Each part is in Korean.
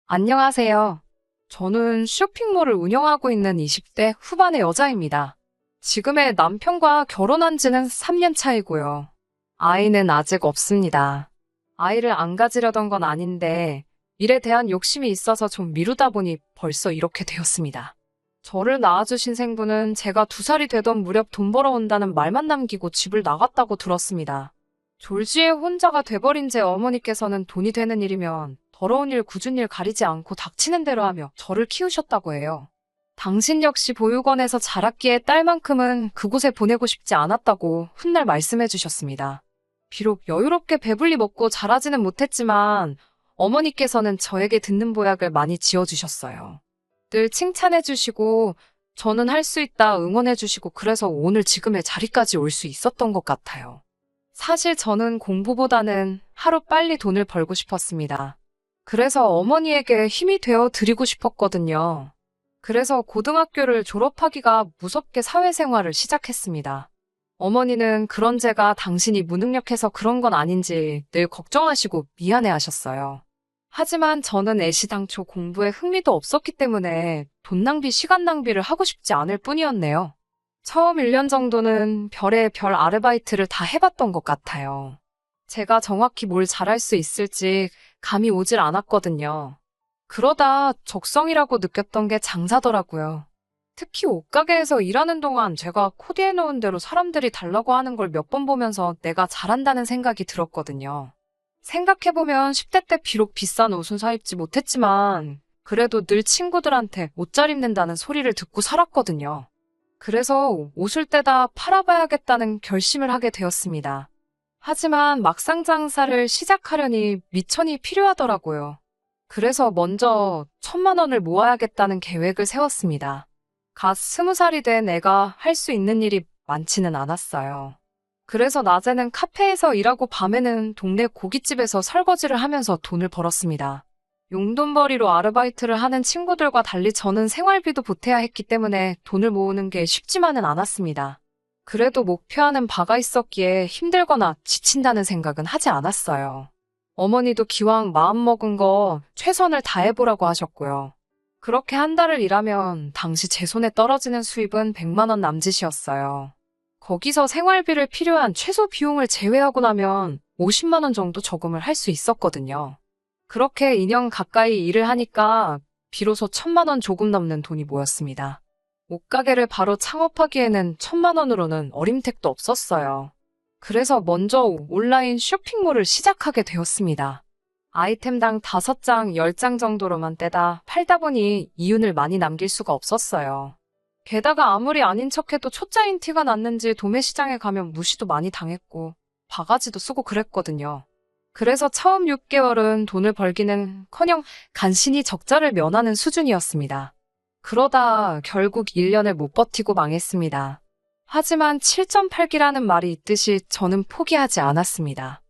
안녕하세요. 저는 쇼핑몰을 운영하고 있는 20대 후반의 여자입니다. 지금의 남편과 결혼한 지는 3년 차이고요. 아이는 아직 없습니다. 아이를 안 가지려던 건 아닌데 일에 대한 욕심이 있어서 좀 미루다 보니 벌써 이렇게 되었습니다. 저를 낳아주신 생부는 제가 2살이 되던 무렵 돈 벌어온다는 말만 남기고 집을 나갔다고 들었습니다. 졸지에 혼자가 돼버린 제 어머니께서는 돈이 되는 일이면 더러운 일, 굳은 일 가리지 않고 닥치는 대로 하며 저를 키우셨다고 해요. 당신 역시 보육원에서 자랐기에 딸만큼은 그곳에 보내고 싶지 않았다고 훗날 말씀해 주셨습니다. 비록 여유롭게 배불리 먹고 자라지는 못했지만 어머니께서는 저에게 듣는 보약을 많이 지어주셨어요. 늘 칭찬해 주시고 저는 할 수 있다 응원해 주시고 그래서 오늘 지금의 자리까지 올 수 있었던 것 같아요. 사실 저는 공부보다는 하루 빨리 돈을 벌고 싶었습니다. 그래서 어머니에게 힘이 되어 드리고 싶었거든요. 그래서 고등학교를 졸업하기가 무섭게 사회생활을 시작했습니다. 어머니는 그런 제가 당신이 무능력해서 그런 건 아닌지 늘 걱정하시고 미안해 하셨어요. 하지만 저는 애시당초 공부에 흥미도 없었기 때문에 돈 낭비, 시간 낭비를 하고 싶지 않을 뿐이었네요. 처음 1년 정도는 별의 별 아르바이트를 다 해봤던 것 같아요. 제가 정확히 뭘 잘할 수 있을지 감이 오질 않았거든요. 그러다 적성이라고 느꼈던 게 장사더라고요. 특히 옷가게에서 일하는 동안 제가 코디해놓은 대로 사람들이 달라고 하는 걸 몇 번 보면서 내가 잘한다는 생각이 들었거든요. 생각해보면 10대 때 비록 비싼 옷은 사입지 못했지만 그래도 늘 친구들한테 옷 잘 입는다는 소리를 듣고 살았거든요. 그래서 옷을 떼다 팔아봐야겠다는 결심을 하게 되었습니다. 하지만 막상 장사를 시작하려니 미천이 필요하더라고요. 그래서 먼저 1,000만 원을 모아야겠다는 계획을 세웠습니다. 갓 20살이 된 애가 할 수 있는 일이 많지는 않았어요. 그래서 낮에는 카페에서 일하고 밤에는 동네 고깃집에서 설거지를 하면서 돈을 벌었습니다. 용돈벌이로 아르바이트를 하는 친구들과 달리 저는 생활비도 보태야 했기 때문에 돈을 모으는 게 쉽지만은 않았습니다. 그래도 목표하는 바가 있었기에 힘들거나 지친다는 생각은 하지 않았어요. 어머니도 기왕 마음먹은 거 최선을 다해보라고 하셨고요. 그렇게 한 달을 일하면 당시 제 손에 떨어지는 수입은 100만 원 남짓이었어요. 거기서 생활비를 필요한 최소 비용을 제외하고 나면 50만 원 정도 저금을 할 수 있었거든요. 그렇게 2년 가까이 일을 하니까 비로소 1,000만 원 조금 넘는 돈이 모였습니다. 옷가게를 바로 창업하기에는 1,000만 원으로는 어림택도 없었어요. 그래서 먼저 온라인 쇼핑몰을 시작하게 되었습니다. 아이템당 5장, 10장 정도로만 떼다 팔다 보니 이윤을 많이 남길 수가 없었어요. 게다가 아무리 아닌 척해도 초짜인 티가 났는지 도매시장에 가면 무시도 많이 당했고 바가지도 쓰고 그랬거든요. 그래서 처음 6개월은 돈을 벌기는커녕 간신히 적자를 면하는 수준이었습니다. 그러다 결국 1년을 못 버티고 망했습니다. 하지만 7.8기라는 말이 있듯이 저는 포기하지 않았습니다.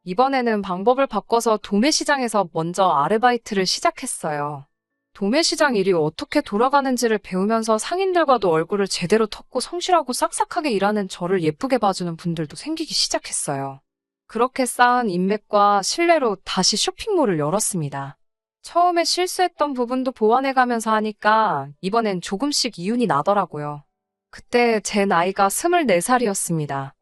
이번에는 방법을 바꿔서 도매시장에서 먼저 아르바이트를 시작했어요. 도매시장 일이 어떻게 돌아가는지를 배우면서 상인들과도 얼굴을 제대로 텄고 성실하고 싹싹하게 일하는 저를 예쁘게 봐주는 분들도 생기기 시작했어요. 그렇게 쌓은 인맥과 신뢰로 다시 쇼핑몰을 열었습니다. 처음에 실수했던 부분도 보완해가면서 하니까 이번엔 조금씩 이윤이 나더라고요. 그때 제 나이가 24살이었습니다.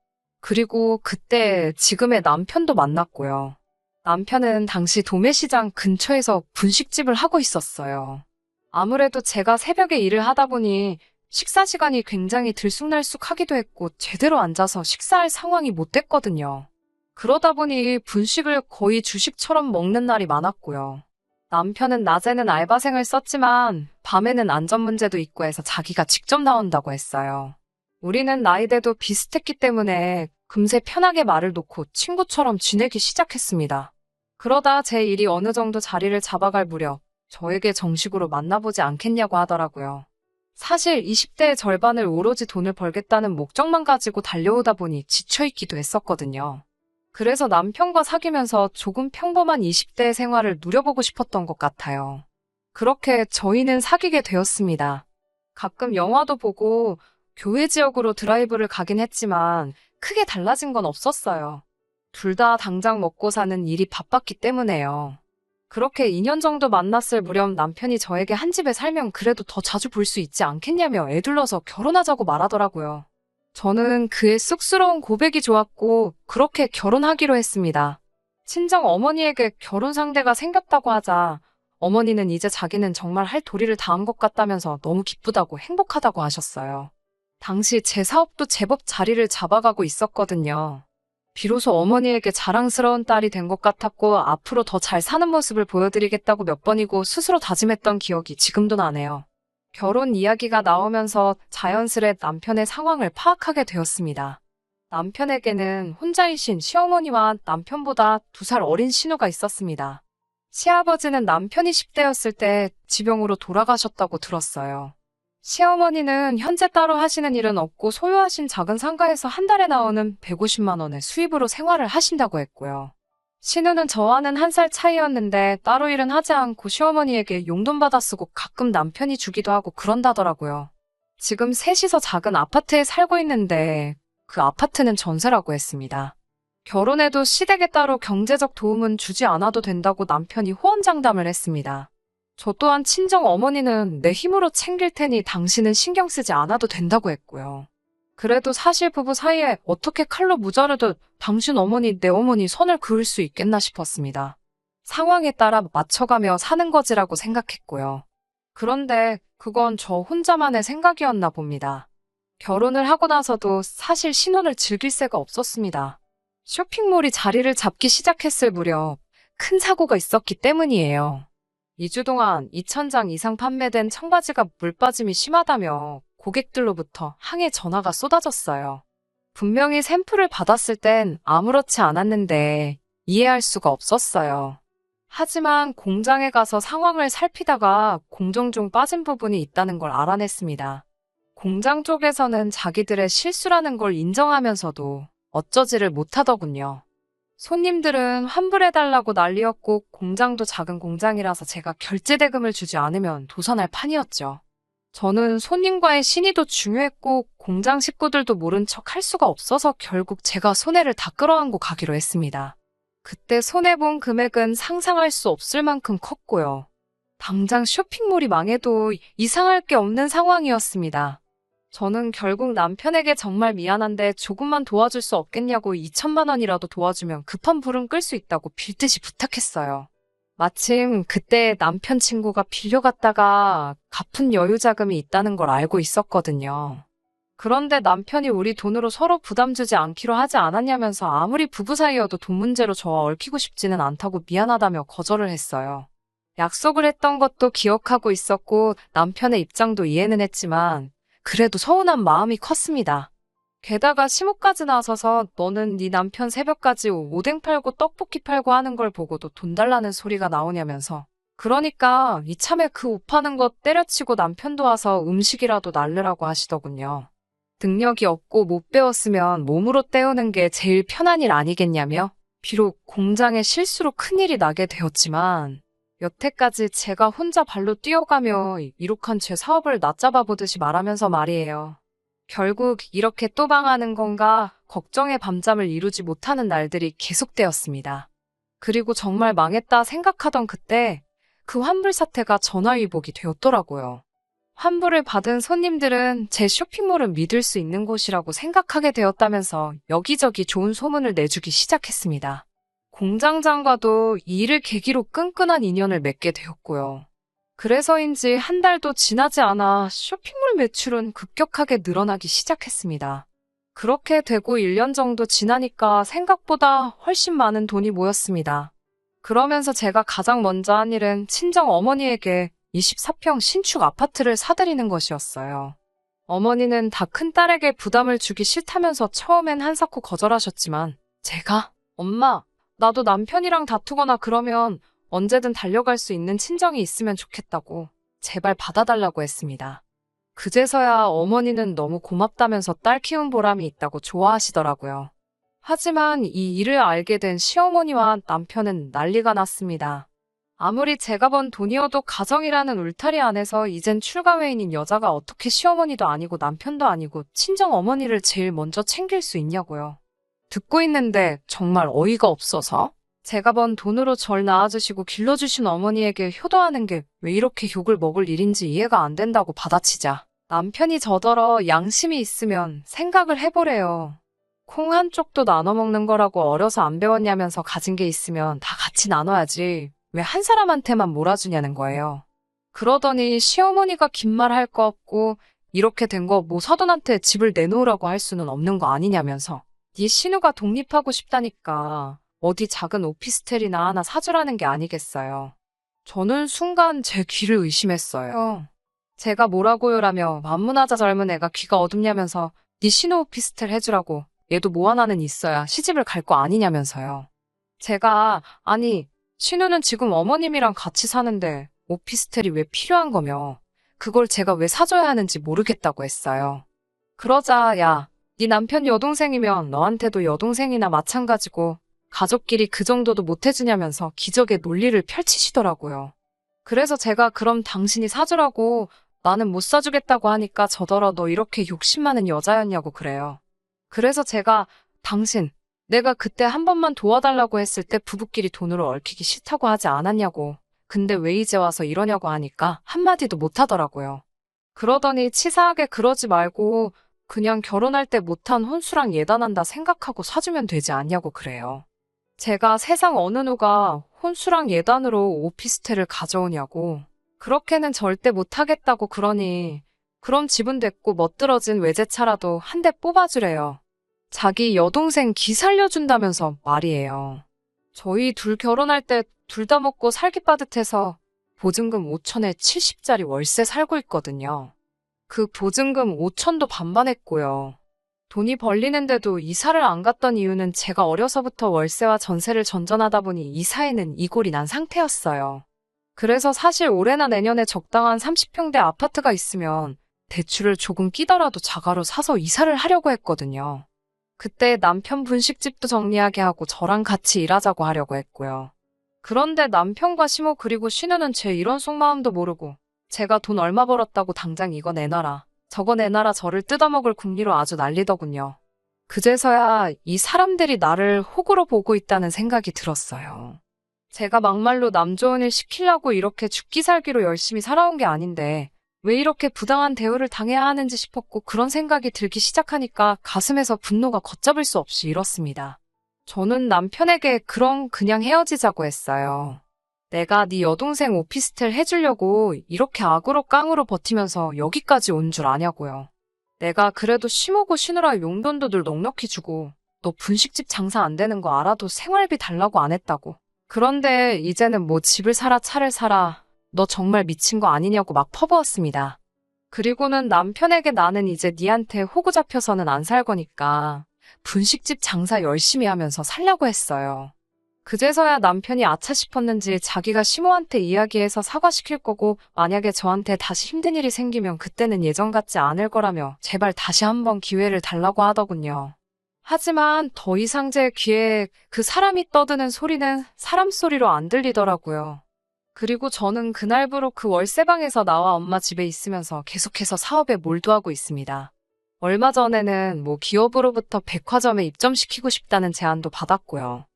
그리고 그때 지금의 남편도 만났고요. 남편은 당시 도매시장 근처에서 분식집을 하고 있었어요. 아무래도 제가 새벽에 일을 하다 보니 식사 시간이 굉장히 들쑥날쑥하기도 했고 제대로 앉아서 식사할 상황이 못 됐거든요. 그러다 보니 분식을 거의 주식처럼 먹는 날이 많았고요. 남편은 낮에는 알바생을 썼지만 밤에는 안전 문제도 있고 해서 자기가 직접 나온다고 했어요. 우리는 나이대도 비슷했기 때문에 금세 편하게 말을 놓고 친구처럼 지내기 시작했습니다. 그러다 제 일이 어느 정도 자리를 잡아갈 무렵 저에게 정식으로 만나보지 않겠냐고 하더라고요. 사실 20대의 절반을 오로지 돈을 벌겠다는 목적만 가지고 달려오다 보니 지쳐있기도 했었거든요. 그래서 남편과 사귀면서 조금 평범한 20대의 생활을 누려보고 싶었던 것 같아요. 그렇게 저희는 사귀게 되었습니다. 가끔 영화도 보고 교외 지역으로 드라이브를 가긴 했지만 크게 달라진 건 없었어요. 둘 다 당장 먹고 사는 일이 바빴기 때문에요. 그렇게 2년 정도 만났을 무렵 남편이 저에게 한 집에 살면 그래도 더 자주 볼 수 있지 않겠냐며 애둘러서 결혼하자고 말하더라고요. 저는 그의 쑥스러운 고백이 좋았고 그렇게 결혼하기로 했습니다. 친정 어머니에게 결혼 상대가 생겼다고 하자 어머니는 이제 자기는 정말 할 도리를 다한 것 같다면서 너무 기쁘다고 행복하다고 하셨어요. 당시 제 사업도 제법 자리를 잡아가고 있었거든요. 비로소 어머니에게 자랑스러운 딸이 된 것 같았고 앞으로 더 잘 사는 모습을 보여드리겠다고 몇 번이고 스스로 다짐했던 기억이 지금도 나네요. 결혼 이야기가 나오면서 자연스레 남편의 상황을 파악하게 되었습니다. 남편에게는 혼자이신 시어머니와 남편보다 2살 어린 시누가 있었습니다. 시아버지는 남편이 10대였을 때 지병으로 돌아가셨다고 들었어요. 시어머니는 현재 따로 하시는 일은 없고 소유하신 작은 상가에서 한 달에 나오는 150만 원의 수입으로 생활을 하신다고 했고요. 시누는 저와는 1살 차이였는데 따로 일은 하지 않고 시어머니에게 용돈 받아 쓰고 가끔 남편이 주기도 하고 그런다더라고요. 지금 셋이서 작은 아파트에 살고 있는데 그 아파트는 전세라고 했습니다. 결혼해도 시댁에 따로 경제적 도움은 주지 않아도 된다고 남편이 호언장담을 했습니다. 저 또한 친정 어머니는 내 힘으로 챙길 테니 당신은 신경 쓰지 않아도 된다고 했고요. 그래도 사실 부부 사이에 어떻게 칼로 무자르듯 당신 어머니 내 어머니 선을 그을 수 있겠나 싶었습니다. 상황에 따라 맞춰가며 사는 거지라고 생각했고요. 그런데 그건 저 혼자만의 생각이었나 봅니다. 결혼을 하고 나서도 사실 신혼을 즐길 새가 없었습니다. 쇼핑몰이 자리를 잡기 시작했을 무렵 큰 사고가 있었기 때문이에요. 2주 동안 2,000장 이상 판매된 청바지가 물빠짐이 심하다며 고객들로부터 항해 전화가 쏟아졌어요. 분명히 샘플을 받았을 땐 아무렇지 않았는데 이해할 수가 없었어요. 하지만 공장에 가서 상황을 살피다가 공정 중 빠진 부분이 있다는 걸 알아냈습니다. 공장 쪽에서는 자기들의 실수라는 걸 인정하면서도 어쩌지를 못하더군요. 손님들은 환불해달라고 난리였고 공장도 작은 공장이라서 제가 결제 대금을 주지 않으면 도산할 판이었죠. 저는 손님과의 신의도 중요했고 공장 식구들도 모른 척 할 수가 없어서 결국 제가 손해를 다 끌어안고 가기로 했습니다. 그때 손해본 금액은 상상할 수 없을 만큼 컸고요. 당장 쇼핑몰이 망해도 이상할 게 없는 상황이었습니다. 저는 결국 남편에게 정말 미안한데 조금만 도와줄 수 없겠냐고 2천만 원이라도 도와주면 급한 불은 끌 수 있다고 빌듯이 부탁했어요. 마침 그때 남편 친구가 빌려갔다가 갚은 여유 자금이 있다는 걸 알고 있었거든요. 그런데 남편이 우리 돈으로 서로 부담 주지 않기로 하지 않았냐면서 아무리 부부 사이여도 돈 문제로 저와 얽히고 싶지는 않다고 미안하다며 거절을 했어요. 약속을 했던 것도 기억하고 있었고 남편의 입장도 이해는 했지만 그래도 서운한 마음이 컸습니다. 게다가 시모까지 나서서 너는 네 남편 새벽까지 오뎅 팔고 떡볶이 팔고 하는 걸 보고도 돈 달라는 소리가 나오냐면서 그러니까 이참에 그 옷 파는 거 때려치고 남편도 와서 음식이라도 날르라고 하시더군요. 능력이 없고 못 배웠으면 몸으로 때우는 게 제일 편한 일 아니겠냐며 비록 공장의 실수로 큰일이 나게 되었지만 여태까지 제가 혼자 발로 뛰어가며 이룩한 제 사업을 낮잡아 보듯이 말하면서 말이에요. 결국 이렇게 또 망하는 건가 걱정의 밤잠을 이루지 못하는 날들이 계속되었습니다. 그리고 정말 망했다 생각하던 그때 그 환불 사태가 전화위복이 되었더라고요. 환불을 받은 손님들은 제 쇼핑몰은 믿을 수 있는 곳이라고 생각하게 되었다면서 여기저기 좋은 소문을 내주기 시작했습니다. 공장장과도 이 일을 계기로 끈끈한 인연을 맺게 되었고요. 그래서인지 한 달도 지나지 않아 쇼핑몰 매출은 급격하게 늘어나기 시작했습니다. 그렇게 되고 1년 정도 지나니까 생각보다 훨씬 많은 돈이 모였습니다. 그러면서 제가 가장 먼저 한 일은 친정 어머니에게 24평 신축 아파트를 사드리는 것이었어요. 어머니는 다 큰딸에게 부담을 주기 싫다면서 처음엔 한사코 거절하셨지만 제가 엄마, 나도 남편이랑 다투거나 그러면 언제든 달려갈 수 있는 친정이 있으면 좋겠다고 제발 받아달라고 했습니다. 그제서야 어머니는 너무 고맙다면서 딸 키운 보람이 있다고 좋아하시더라고요. 하지만 이 일을 알게 된 시어머니와 남편은 난리가 났습니다. 아무리 제가 번 돈이어도 가정이라는 울타리 안에서 이젠 출가회인인 여자가 어떻게 시어머니도 아니고 남편도 아니고 친정 어머니를 제일 먼저 챙길 수 있냐고요. 듣고 있는데 정말 어이가 없어서 제가 번 돈으로 절 낳아주시고 길러주신 어머니에게 효도하는 게 왜 이렇게 욕을 먹을 일인지 이해가 안 된다고 받아치자 남편이 저더러 양심이 있으면 생각을 해보래요. 콩 한 쪽도 나눠 먹는 거라고 어려서 안 배웠냐면서 가진 게 있으면 다 같이 나눠야지 왜 한 사람한테만 몰아주냐는 거예요. 그러더니 시어머니가 긴 말 할 거 없고 이렇게 된 거 뭐 사돈한테 집을 내놓으라고 할 수는 없는 거 아니냐면서 네 신우가 독립하고 싶다니까 어디 작은 오피스텔이나 하나 사주라는 게 아니겠어요. 저는 순간 제 귀를 의심했어요. 제가 뭐라고요라며 만문하자 젊은 애가 귀가 어둡냐면서 네 신우 오피스텔 해주라고 얘도 뭐 하나는 있어야 시집을 갈 거 아니냐면서요. 제가 아니 신우는 지금 어머님이랑 같이 사는데 오피스텔이 왜 필요한 거며 그걸 제가 왜 사줘야 하는지 모르겠다고 했어요. 그러자 야, 네 남편 여동생이면 너한테도 여동생이나 마찬가지고 가족끼리 그 정도도 못 해주냐면서 기적의 논리를 펼치시더라고요. 그래서 제가 그럼 당신이 사주라고 나는 못 사주겠다고 하니까 저더러 너 이렇게 욕심 많은 여자였냐고 그래요. 그래서 제가 당신 내가 그때 한 번만 도와달라고 했을 때 부부끼리 돈으로 얽히기 싫다고 하지 않았냐고. 근데 왜 이제 와서 이러냐고 하니까 한마디도 못 하더라고요. 그러더니 치사하게 그러지 말고 그냥 결혼할 때 못한 혼수랑 예단한다 생각하고 사주면 되지 않냐고 그래요. 제가 세상 어느 누가 혼수랑 예단으로 오피스텔을 가져오냐고. 그렇게는 절대 못하겠다고 그러니 그럼 집은 됐고 멋들어진 외제차라도 한 대 뽑아주래요. 자기 여동생 기 살려준다면서 말이에요. 저희 둘 결혼할 때 둘 다 먹고 살기 빠듯해서 보증금 5천에 70짜리 월세 살고 있거든요. 그 보증금 5천도 반반했고요. 돈이 벌리는데도 이사를 안 갔던 이유는 제가 어려서부터 월세와 전세를 전전하다 보니 이사에는 이골이 난 상태였어요. 그래서 사실 올해나 내년에 적당한 30평대 아파트가 있으면 대출을 조금 끼더라도 자가로 사서 이사를 하려고 했거든요. 그때 남편 분식집도 정리하게 하고 저랑 같이 일하자고 하려고 했고요. 그런데 남편과 시모 그리고 신우는 제 이런 속마음도 모르고 제가 돈 얼마 벌었다고 당장 이거 내놔라, 저거 내놔라 저를 뜯어먹을 궁리로 아주 난리더군요. 그제서야 이 사람들이 나를 호구로 보고 있다는 생각이 들었어요. 제가 막말로 남 좋은 일 시키려고 이렇게 죽기 살기로 열심히 살아온 게 아닌데 왜 이렇게 부당한 대우를 당해야 하는지 싶었고 그런 생각이 들기 시작하니까 가슴에서 분노가 걷잡을 수 없이 일었습니다. 저는 남편에게 그럼 그냥 헤어지자고 했어요. 내가 네 여동생 오피스텔 해주려고 이렇게 악으로 깡으로 버티면서 여기까지 온 줄 아냐고요. 내가 그래도 시모고 쉬느라 용돈도 늘 넉넉히 주고 너 분식집 장사 안 되는 거 알아도 생활비 달라고 안 했다고. 그런데 이제는 뭐 집을 사라 차를 사라 너 정말 미친 거 아니냐고 막 퍼부었습니다. 그리고는 남편에게 나는 이제 니한테 호구 잡혀서는 안 살 거니까 분식집 장사 열심히 하면서 살려고 했어요. 그제서야 남편이 아차 싶었는지 자기가 시모한테 이야기해서 사과시킬 거고 만약에 저한테 다시 힘든 일이 생기면 그때는 예전 같지 않을 거라며 제발 다시 한번 기회를 달라고 하더군요. 하지만 더 이상 제 귀에 그 사람이 떠드는 소리는 사람 소리로 안 들리더라고요. 그리고 저는 그날부로 그 월세방에서 나와 엄마 집에 있으면서 계속해서 사업에 몰두하고 있습니다. 얼마 전에는 기업으로부터 백화점에 입점시키고 싶다는 제안도 받았고요.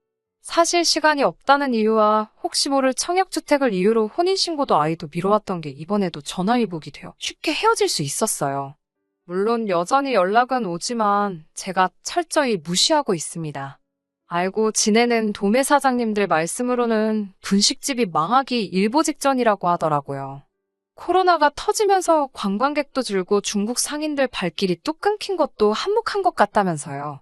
사실 시간이 없다는 이유와 혹시 모를 청약주택을 이유로 혼인신고도 아이도 미뤄왔던 게 이번에도 전화위복이 되어 쉽게 헤어질 수 있었어요. 물론 여전히 연락은 오지만 제가 철저히 무시하고 있습니다. 알고 지내는 도매 사장님들 말씀으로는 분식집이 망하기 일보 직전이라고 하더라고요. 코로나가 터지면서 관광객도 줄고 중국 상인들 발길이 뚝 끊긴 것도 한몫한 것 같다면서요.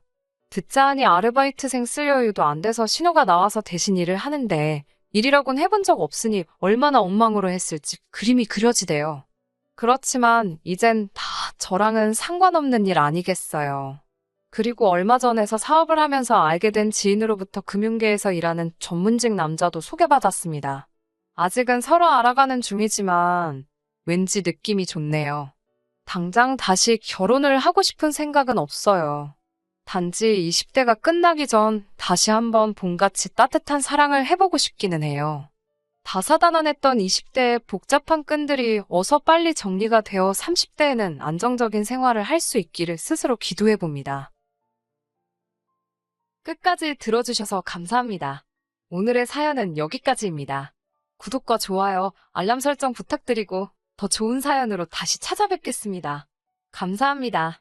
듣자 하니 아르바이트생 쓸 여유도 안 돼서 신호가 나와서 대신 일을 하는데 일이라곤 해본 적 없으니 얼마나 엉망으로 했을지 그림이 그려지대요. 그렇지만 이젠 다 저랑은 상관없는 일 아니겠어요. 그리고 얼마 전에서 사업을 하면서 알게 된 지인으로부터 금융계에서 일하는 전문직 남자도 소개받았습니다. 아직은 서로 알아가는 중이지만 왠지 느낌이 좋네요. 당장 다시 결혼을 하고 싶은 생각은 없어요. 단지 20대가 끝나기 전 다시 한번 봄같이 따뜻한 사랑을 해보고 싶기는 해요. 다사다난했던 20대의 복잡한 끈들이 어서 빨리 정리가 되어 30대에는 안정적인 생활을 할 수 있기를 스스로 기도해봅니다. 끝까지 들어주셔서 감사합니다. 오늘의 사연은 여기까지입니다. 구독과 좋아요, 알람 설정 부탁드리고 더 좋은 사연으로 다시 찾아뵙겠습니다. 감사합니다.